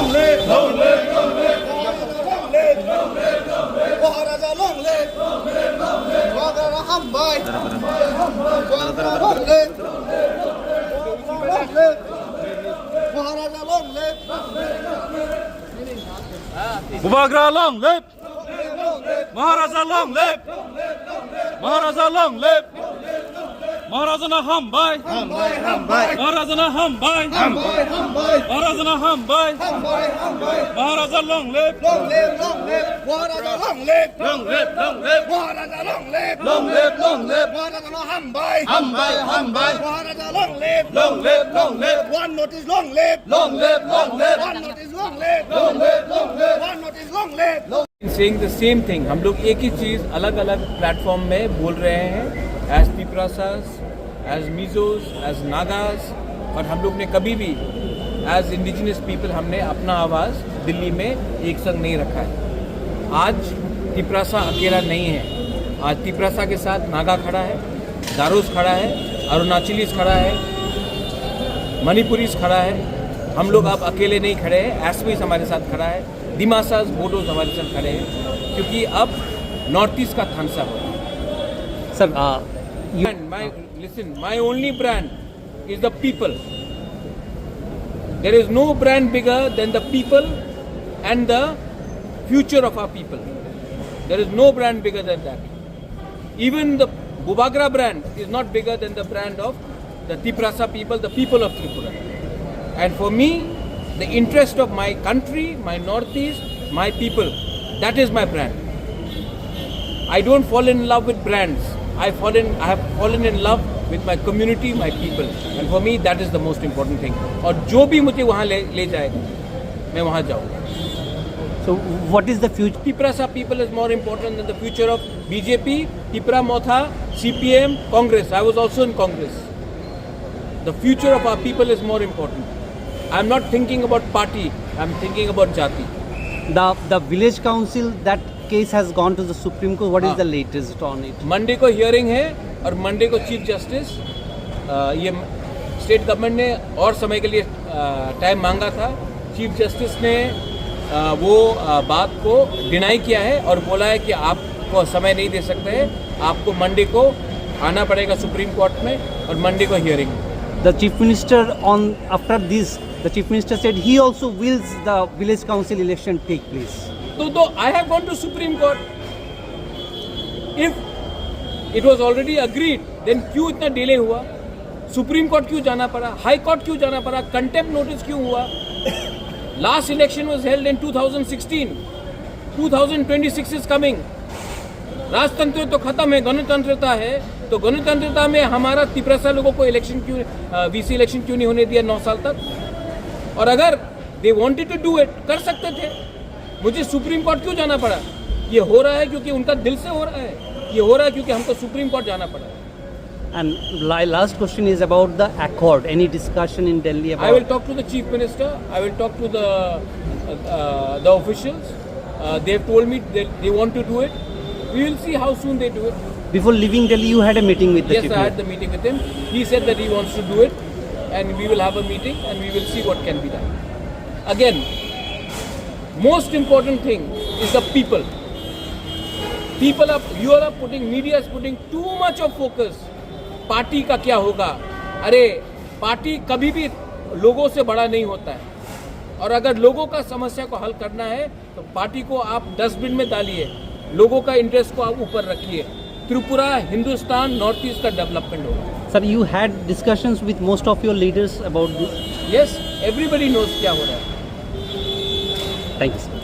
long live, long live, long live, long live, long live, long live, Maharaja long live, long live, long live, Maharaja Hambai, Maharaja long live, long live, Maharaja long live, Bubagra long live, Maharaja long live, Maharaja long live, Maharaja na Hambai, Hambai, Hambai, Maharaja na Hambai, Hambai, Hambai, Maharaja na Hambai, Hambai, Hambai, Maharaja long live, long live, long live, Maharaja long live, long live, long live, Maharaja long live, long live, long live, Maharaja no Hambai, Hambai, Hambai, Maharaja long live, long live, long live, one notice long live, long live, long live, one notice long live, long live, long live. one notice long live. Saying the same thing. हम लोग एक ही चीज़ अलग अलग platform में बोल रहे हैं, as तिप्रासास, as Mizos, as Nagas. और हम लोग ने कभी भी एज इंडिजिनस पीपल हमने अपना आवाज़ दिल्ली में एक संग नहीं रखा है. आज तिप्रासा अकेला नहीं है. आज तिप्रासा के साथ नागा खड़ा है, दारोस खड़ा है, अरुणाचलीस खड़ा है, मणिपुरीस खड़ा है. हम लोग अब अकेले नहीं खड़े हैं. एसमीस हमारे साथ खड़ा है, दिमासास, बोडोज हमारे साथ खड़े हैं, क्योंकि अब नॉर्थ ईस्ट का थानसा हो. Sir my only brand is the people. There is no brand bigger than the people and the future of our people. There is no brand bigger than that. Even the Bubagra brand is not bigger than the brand of the Tiprasa people, the people of Tripura. And for me, the interest of my country, my northeast, my people, that is my brand. I don't fall in love with brands. I have fallen in love with my community, my people. And for me, that is the most important thing. और जो भी मुझे वहाँ ले जाएगा, मैं वहाँ जाऊँगा. so what is the future? Tiprasa people is more important than the future of BJP, Tipra Motha, CPM, Congress. I was also in Congress. The future of our people is more important. I'm not thinking about party, I'm thinking about jati. The village council, that case has gone to the Supreme Court. What is the latest on it? Monday को hearing है और Monday को chief justice, ये state government ने और समय के लिए टाइम मांगा था. चीफ जस्टिस ने वो बात को डिनाई किया है और बोला है कि आपको समय नहीं दे सकते हैं, आपको मंडे को आना पड़ेगा सुप्रीम कोर्ट में और मंडे को hearing. The chief minister after this, the chief minister said he also wills the village council election take place. So I have gone to Supreme Court. If it was already agreed, then क्यों इतना delay हुआ? Supreme court क्यों जाना पड़ा? High court क्यों जाना पड़ा? Contempt notice क्यों हुआ? Last election was held in 2016. 2026 is coming. राजतंत्र तो खत्म है, गणतंत्रता है. तो गणतंत्रता में हमारा तिप्रासा लोगों को इलेक्शन क्यों, वीसी इलेक्शन क्यों नहीं होने दिया 9 साल तक? और अगर they wanted to do it, कर सकते थे. मुझे सुप्रीम कोर्ट क्यों जाना पड़ा? ये हो रहा है क्योंकि उनका दिल से हो रहा है. ये हो रहा है क्योंकि हमको सुप्रीम कोर्ट जाना पड़ा. And last question is about the accord. Any discussion in Delhi about? I will talk to the chief minister. I will talk to the officials. They have told me that they want to do it. We will see how soon they do it. Before leaving Delhi, you had a meeting with the Yes, chief I had minister. the meeting with him. He said that he wants to do it, and we will have a meeting, and we will see what can be done. Again, most important thing is the people. Media is putting too much of focus. Party का क्या होगा? अरे party कभी भी लोगों से बड़ा नहीं होता है. और अगर लोगों का समस्या को हल करना है तो पार्टी को आप डस्टबिन में डालिए, लोगों का इंटरेस्ट को आप ऊपर रखिए. त्रिपुरा, हिंदुस्तान, नॉर्थ ईस्ट का डेवलपमेंट होगा. Sir, you had discussions with most of your leaders about this? Yes, everybody knows क्या हो रहा है. Thank you, sir.